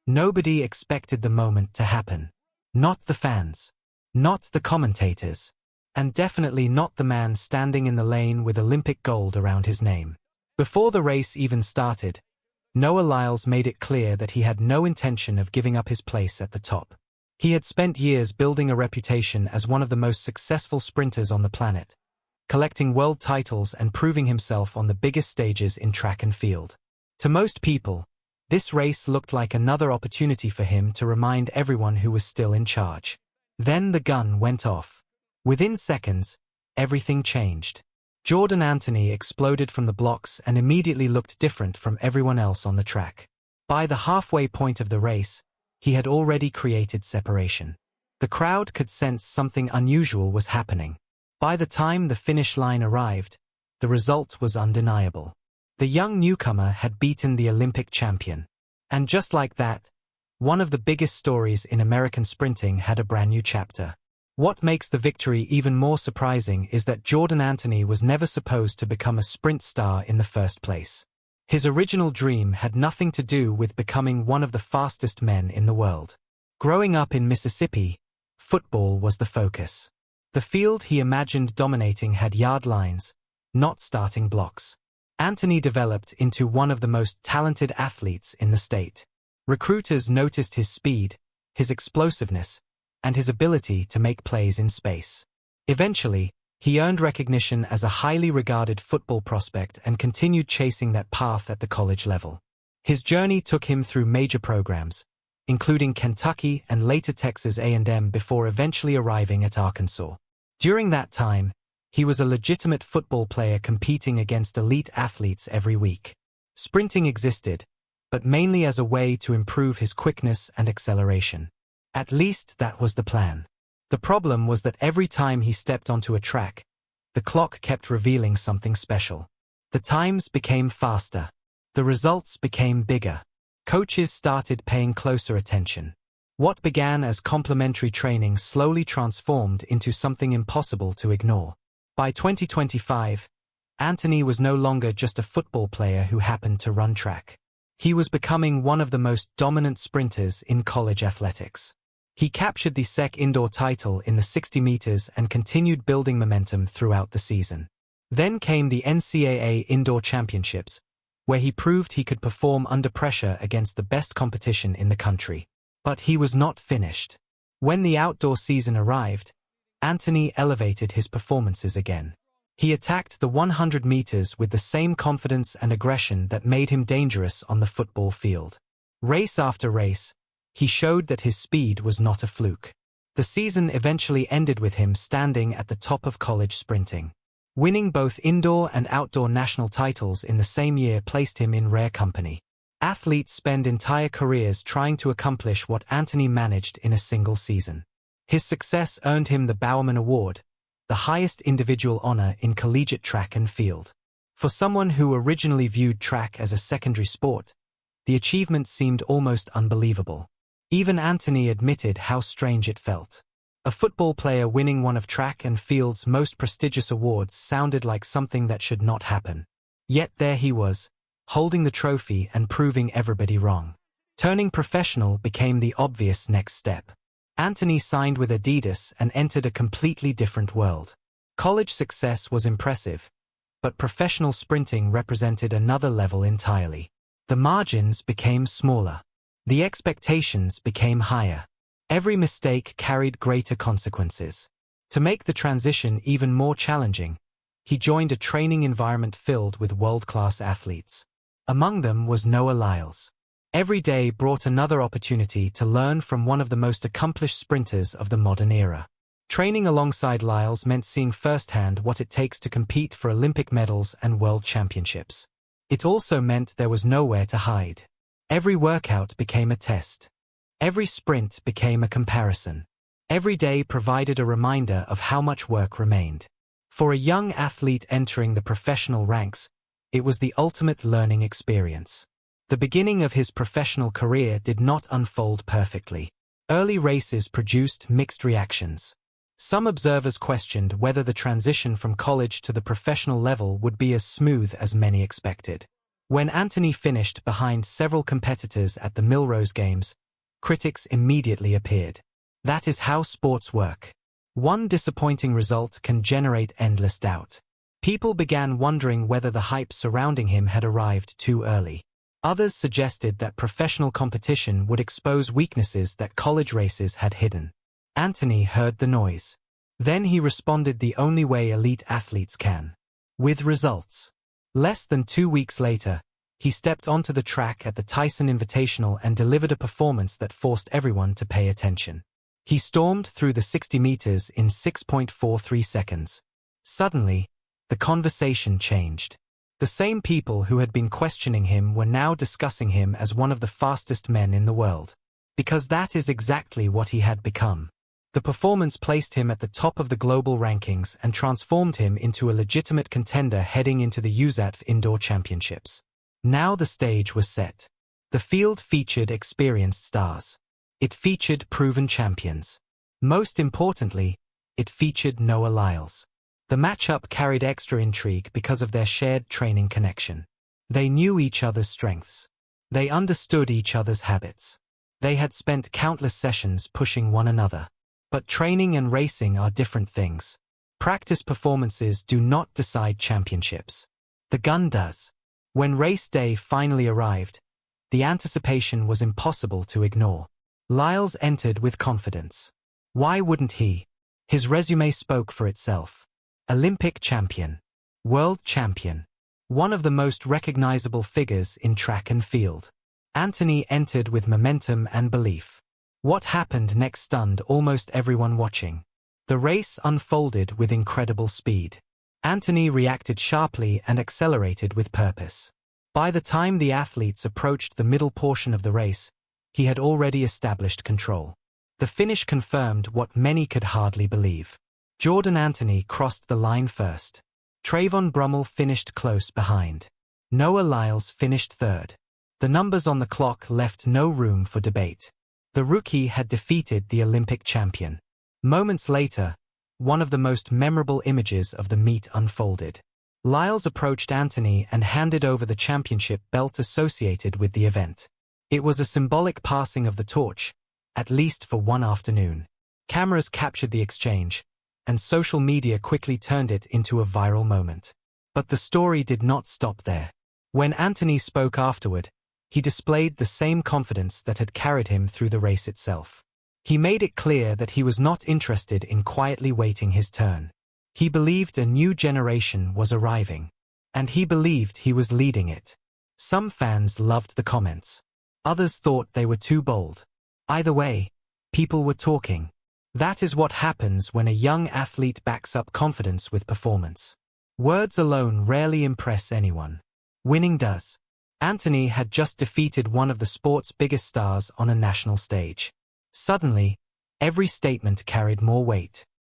Nobody expected the moment to happen. Not the fans. Not the commentators. And definitely not the man standing in the lane with Olympic gold around his name. Before the race even started, Noah Lyles made it clear that he had no intention of giving up his place at the top. He had spent years building a reputation as one of the most successful sprinters on the planet, collecting world titles and proving himself on the biggest stages in track and field. To most people, this race looked like another opportunity for him to remind everyone who was still in charge. Then the gun went off. Within seconds, everything changed. Jordan Anthony exploded from the blocks and immediately looked different from everyone else on the track. By the halfway point of the race, he had already created separation. The crowd could sense something unusual was happening. By the time the finish line arrived, the result was undeniable. The young newcomer had beaten the Olympic champion. And just like that, one of the biggest stories in American sprinting had a brand new chapter. What makes the victory even more surprising is that Jordan Anthony was never supposed to become a sprint star in the first place. His original dream had nothing to do with becoming one of the fastest men in the world. Growing up in Mississippi, football was the focus. The field he imagined dominating had yard lines, not starting blocks. Anthony developed into one of the most talented athletes in the state. Recruiters noticed his speed, his explosiveness, and his ability to make plays in space. Eventually, he earned recognition as a highly regarded football prospect and continued chasing that path at the college level. His journey took him through major programs, including Kentucky and later Texas A&M before eventually arriving at Arkansas. During that time, he was a legitimate football player competing against elite athletes every week. Sprinting existed, but mainly as a way to improve his quickness and acceleration. At least that was the plan. The problem was that every time he stepped onto a track, the clock kept revealing something special. The times became faster. The results became bigger. Coaches started paying closer attention. What began as complimentary training slowly transformed into something impossible to ignore. By 2025, Anthony was no longer just a football player who happened to run track. He was becoming one of the most dominant sprinters in college athletics. He captured the SEC indoor title in the 60 meters and continued building momentum throughout the season. Then came the NCAA Indoor Championships, where he proved he could perform under pressure against the best competition in the country. But he was not finished. When the outdoor season arrived, Anthony elevated his performances again. He attacked the 100 meters with the same confidence and aggression that made him dangerous on the football field. Race after race, he showed that his speed was not a fluke. The season eventually ended with him standing at the top of college sprinting. Winning both indoor and outdoor national titles in the same year placed him in rare company. Athletes spend entire careers trying to accomplish what Anthony managed in a single season. His success earned him the Bowerman Award, the highest individual honor in collegiate track and field. For someone who originally viewed track as a secondary sport, the achievement seemed almost unbelievable. Even Anthony admitted how strange it felt. A football player winning one of track and field's most prestigious awards sounded like something that should not happen. Yet there he was, holding the trophy and proving everybody wrong. Turning professional became the obvious next step. Anthony signed with Adidas and entered a completely different world. College success was impressive, but professional sprinting represented another level entirely. The margins became smaller. The expectations became higher. Every mistake carried greater consequences. To make the transition even more challenging, he joined a training environment filled with world-class athletes. Among them was Noah Lyles. Every day brought another opportunity to learn from one of the most accomplished sprinters of the modern era. Training alongside Lyles meant seeing firsthand what it takes to compete for Olympic medals and world championships. It also meant there was nowhere to hide. Every workout became a test. Every sprint became a comparison. Every day provided a reminder of how much work remained. For a young athlete entering the professional ranks, it was the ultimate learning experience. The beginning of his professional career did not unfold perfectly. Early races produced mixed reactions. Some observers questioned whether the transition from college to the professional level would be as smooth as many expected. When Anthony finished behind several competitors at the Milrose Games, critics immediately appeared. That is how sports work. One disappointing result can generate endless doubt. People began wondering whether the hype surrounding him had arrived too early. Others suggested that professional competition would expose weaknesses that college races had hidden. Anthony heard the noise. Then he responded the only way elite athletes can. With results. Less than 2 weeks later, he stepped onto the track at the Tyson Invitational and delivered a performance that forced everyone to pay attention. He stormed through the 60 meters in 6.43 seconds. Suddenly, the conversation changed. The same people who had been questioning him were now discussing him as one of the fastest men in the world. Because that is exactly what he had become. The performance placed him at the top of the global rankings and transformed him into a legitimate contender heading into the USATF Indoor Championships. Now the stage was set. The field featured experienced stars. It featured proven champions. Most importantly, it featured Noah Lyles. The matchup carried extra intrigue because of their shared training connection. They knew each other's strengths. They understood each other's habits. They had spent countless sessions pushing one another. But training and racing are different things. Practice performances do not decide championships. The gun does. When race day finally arrived, the anticipation was impossible to ignore. Lyles entered with confidence. Why wouldn't he? His resume spoke for itself. Olympic champion. World champion. One of the most recognizable figures in track and field. Anthony entered with momentum and belief. What happened next stunned almost everyone watching. The race unfolded with incredible speed. Anthony reacted sharply and accelerated with purpose. By the time the athletes approached the middle portion of the race, he had already established control. The finish confirmed what many could hardly believe. Jordan Anthony crossed the line first. Trayvon Brummel finished close behind. Noah Lyles finished third. The numbers on the clock left no room for debate. The rookie had defeated the Olympic champion. Moments later, one of the most memorable images of the meet unfolded. Lyles approached Anthony and handed over the championship belt associated with the event. It was a symbolic passing of the torch, at least for one afternoon. Cameras captured the exchange, and social media quickly turned it into a viral moment. But the story did not stop there. When Anthony spoke afterward, he displayed the same confidence that had carried him through the race itself. He made it clear that he was not interested in quietly waiting his turn. He believed a new generation was arriving, and he believed he was leading it. Some fans loved the comments. Others thought they were too bold. Either way, people were talking. That is what happens when a young athlete backs up confidence with performance. Words alone rarely impress anyone. Winning does. Anthony had just defeated one of the sport's biggest stars on a national stage. Suddenly, every statement carried more weight.